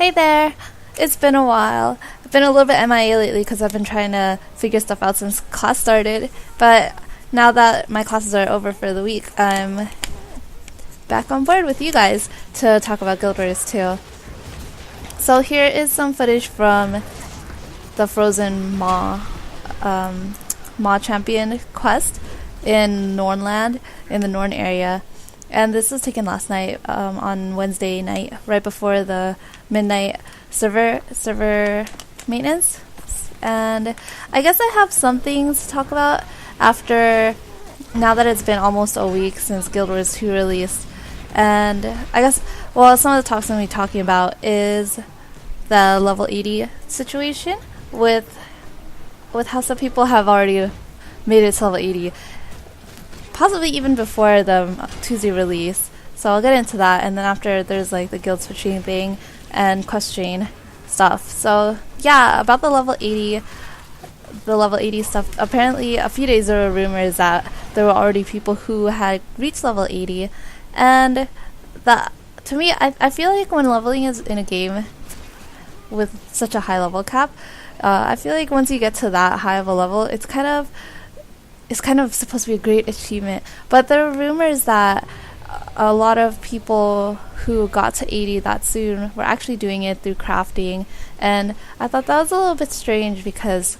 Hey there! It's been a while. I've been a little bit MIA lately because I've been trying to figure stuff out since class started, but now that my classes are over for the week, I'm back on board with you guys to talk about Guild Wars 2. So here is some footage from the Frozen Maw Champion quest in Nornland, in the Norn area. And this was taken last night, on Wednesday night, right before the midnight server maintenance. And I guess I have some things to talk about now that it's been almost a week since Guild Wars 2 released. And I guess, well, some of the talks I'm going to be talking about is the level 80 situation with how some people have already made it to level 80. Possibly even before the Tuesday release. So I'll get into that, and then after there's like the guild switching thing and quest chain stuff. So yeah, about the level 80 stuff. Apparently a few days there were rumors that there were already people who had reached level 80, and that, to me, I feel like when leveling is in a game with such a high level cap, I feel like once you get to that high of a level, it's kind of supposed to be a great achievement. But there are rumors that a lot of people who got to 80 that soon were actually doing it through crafting, and I thought that was a little bit strange because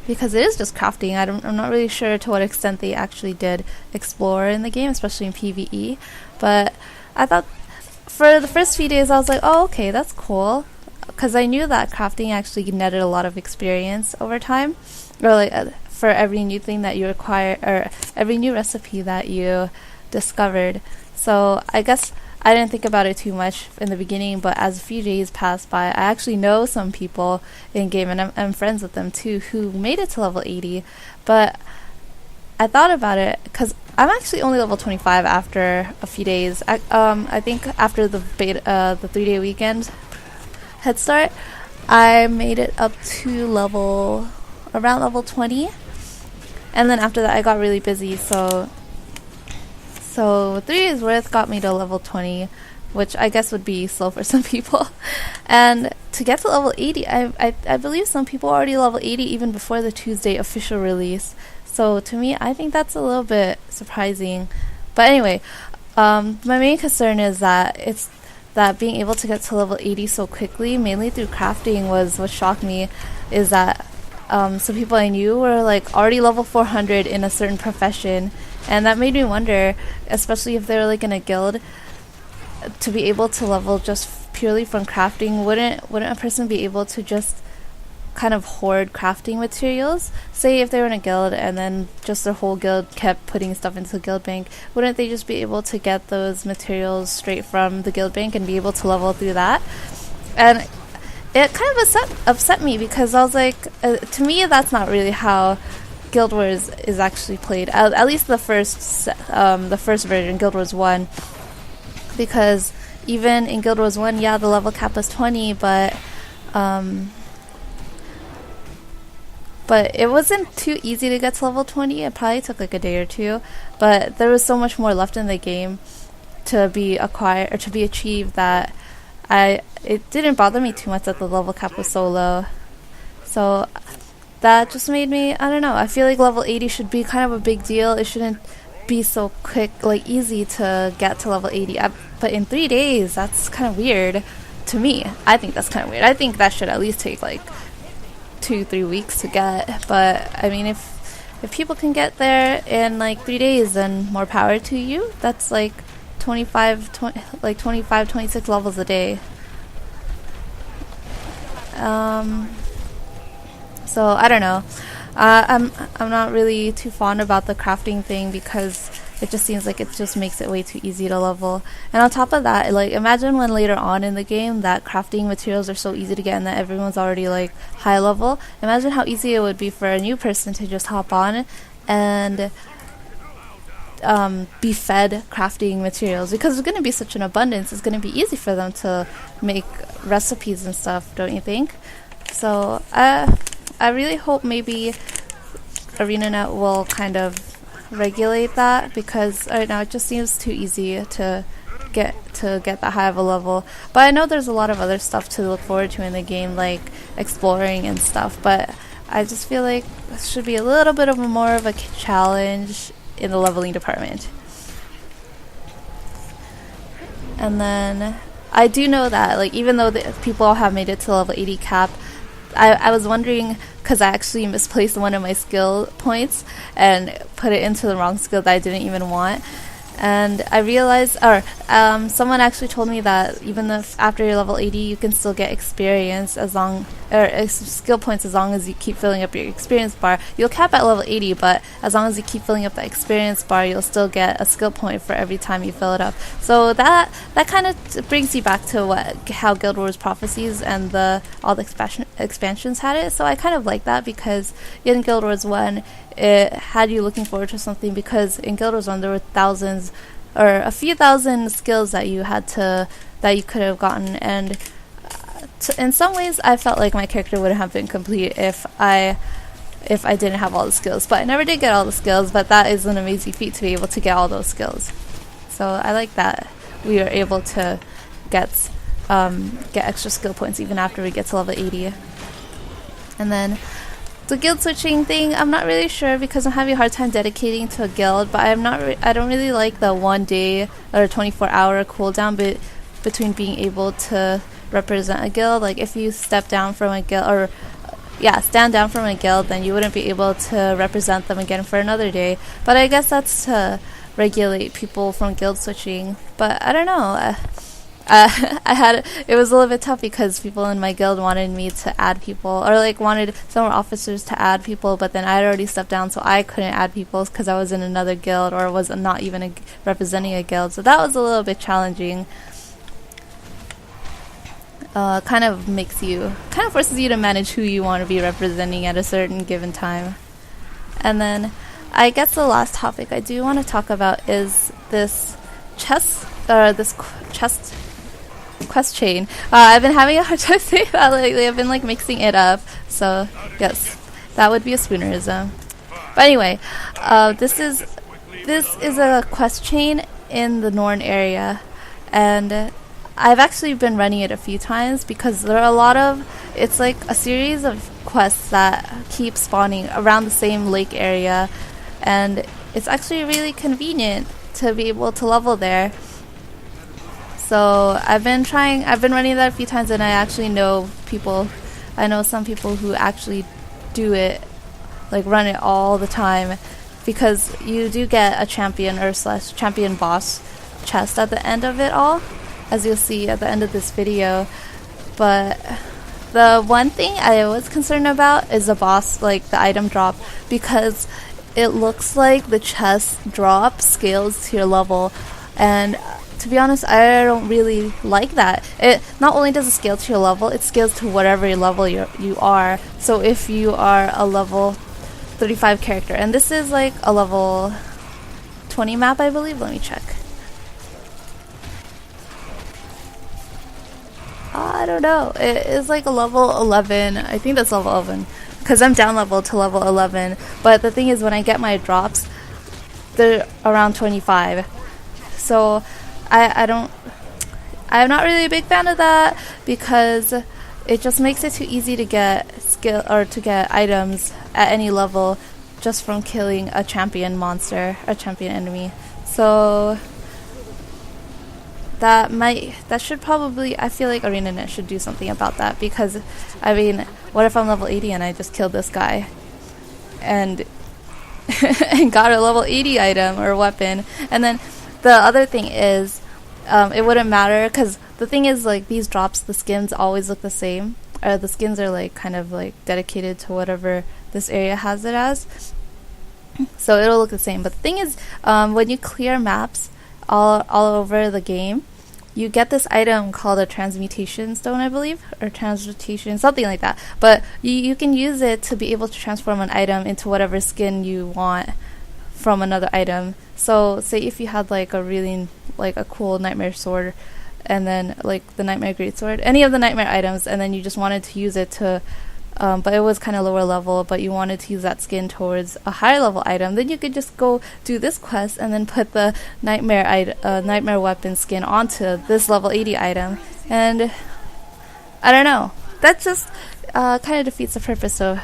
it is just crafting. I'm not really sure to what extent they actually did explore in the game, especially in PvE, but I thought for the first few days I was like, oh, okay, that's cool, because I knew that crafting actually netted a lot of experience over time, or like for every new thing that you acquire, or every new recipe that you discovered. So I guess I didn't think about it too much in the beginning, but as a few days passed by, I actually know some people in game, and I'm friends with them too, who made it to level 80. But I thought about it because I'm actually only level 25 after a few days. I think after the beta, the 3-day weekend head start, I made it up to around level 20. And then after that I got really busy, so 3 days worth got me to level 20, which I guess would be slow for some people. And to get to level 80, I believe some people already level 80 even before the Tuesday official release. So to me, I think that's a little bit surprising. But anyway, my main concern is that being able to get to level 80 so quickly, mainly through crafting, was what shocked me, is that some people I knew were like already level 400 in a certain profession, and that made me wonder, especially if they were like in a guild, to be able to level just purely from crafting. Wouldn't a person be able to just kind of hoard crafting materials? Say if they were in a guild and then just their whole guild kept putting stuff into the guild bank, wouldn't they just be able to get those materials straight from the guild bank and be able to level through that? And it kind of upset me, because I was like, to me, that's not really how Guild Wars is actually played. At least the first version, Guild Wars 1, because even in Guild Wars 1, yeah, the level cap was 20, but it wasn't too easy to get to level 20. It probably took like a day or two, but there was so much more left in the game to be acquired or to be achieved that it didn't bother me too much that the level cap was so low. So that just made me, I don't know, I feel like level 80 should be kind of a big deal. It shouldn't be so quick, like easy to get to level 80. But in 3 days, that's kind of weird to me. I think that's kind of weird. I think that should at least take like 2-3 weeks to get. But I mean, if people can get there in like 3 days, then more power to you. That's like 25, 26 levels a day. So I don't know. I'm not really too fond about the crafting thing, because it just seems like it just makes it way too easy to level. And on top of that, like, imagine when later on in the game that crafting materials are so easy to get and that everyone's already like high level. Imagine how easy it would be for a new person to just hop on and be fed crafting materials, because there's going to be such an abundance. It's going to be easy for them to make recipes and stuff, don't you think? So I really hope maybe ArenaNet will kind of regulate that, because right now it just seems too easy to get that high of a level. But I know there's a lot of other stuff to look forward to in the game, like exploring and stuff. But I just feel like this should be a little bit of more of a challenge in the leveling department. And then I do know that, like, even though the people all have made it to level 80 cap, I was wondering, because I actually misplaced one of my skill points and put it into the wrong skill that I didn't even want. And I realized, someone actually told me that even if after you're level 80, you can still get experience skill points as long as you keep filling up your experience bar. You'll cap at level 80, but as long as you keep filling up the experience bar, you'll still get a skill point for every time you fill it up. So that kind of brings you back to how Guild Wars Prophecies and all the expansions had it. So I kind of like that, because in Guild Wars 1, it had you looking forward to something, because in Guild Wars 1 there were thousands or a few thousand skills that you could have gotten, and in some ways I felt like my character wouldn't have been complete if I didn't have all the skills. But I never did get all the skills, but that is an amazing feat to be able to get all those skills. So I like that we were able to get extra skill points even after we get to level 80. And then the guild switching thing, I'm not really sure, because I'm having a hard time dedicating to a guild, but I don't really like the 1 day or 24-hour cooldown between being able to represent a guild. Like, if you stand down from a guild, then you wouldn't be able to represent them again for another day. But I guess that's to regulate people from guild switching. But I don't know. It was a little bit tough, because people in my guild wanted me to add people, or like wanted some officers to add people, but then I had already stepped down, so I couldn't add people because I was in another guild or was not even representing a guild. So that was a little bit challenging. Kind of forces you to manage who you want to be representing at a certain given time. And then I guess the last topic I do want to talk about is this chest quest chain. I've been having a hard time saying that lately. I've been mixing it up. So yes, that would be a spoonerism. But anyway, this is a quest chain in the Norn area, and I've actually been running it a few times, because there are it's like a series of quests that keep spawning around the same lake area, and it's actually really convenient to be able to level there. So I've been running that a few times, and I actually know some people who actually do it, run it all the time, because you do get a champion or / champion boss chest at the end of it all, as you'll see at the end of this video. But the one thing I was concerned about is the boss, the item drop, because it looks like the chest drop scales to your level, and to be honest, I don't really like that. It not only does it scale to your level, it scales to whatever level you are. So if you are a level 35 character, and this is a level 20 map, I believe. Let me check. I don't know. It is a level 11. I think that's level 11, because I'm down level to level 11. But the thing is, when I get my drops, they're around 25. So I'm not really a big fan of that, because it just makes it too easy to get skill or to get items at any level just from killing a champion monster, a champion enemy. So that should probably, I feel like ArenaNet should do something about that, because what if I'm level 80 and I just killed this guy and and got a level 80 item or weapon? And then the other thing is, it wouldn't matter, because the thing is, these drops, the skins always look the same. The skins are kind of dedicated to whatever this area has it as, so it'll look the same. But the thing is, when you clear maps all over the game, you get this item called a transmutation stone, I believe, or transmutation, something like that. But you can use it to be able to transform an item into whatever skin you want from another item. So say if you had a really a cool nightmare sword, and then the nightmare greatsword, any of the nightmare items, and then you just wanted to use it to but it was kind of lower level, but you wanted to use that skin towards a higher level item, then you could just go do this quest and then put the nightmare weapon skin onto this level 80 item. And I don't know, that just kind of defeats the purpose of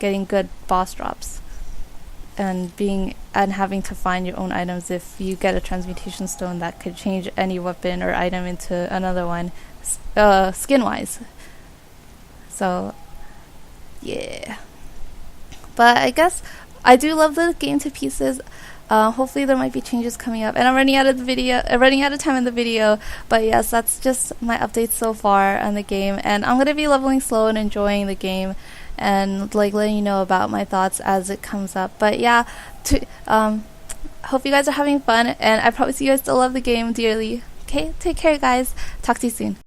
getting good boss drops and having to find your own items if you get a transmutation stone that could change any weapon or item into another one, skin wise. So yeah, but I guess I do love the game to pieces. Hopefully there might be changes coming up, and I'm running out of time in the video, but yes, that's just my updates so far on the game, and I'm gonna be leveling slow and enjoying the game and like letting you know about my thoughts as it comes up. But yeah, hope you guys are having fun, and I promise you guys still love the game dearly. Okay, take care guys, talk to you soon.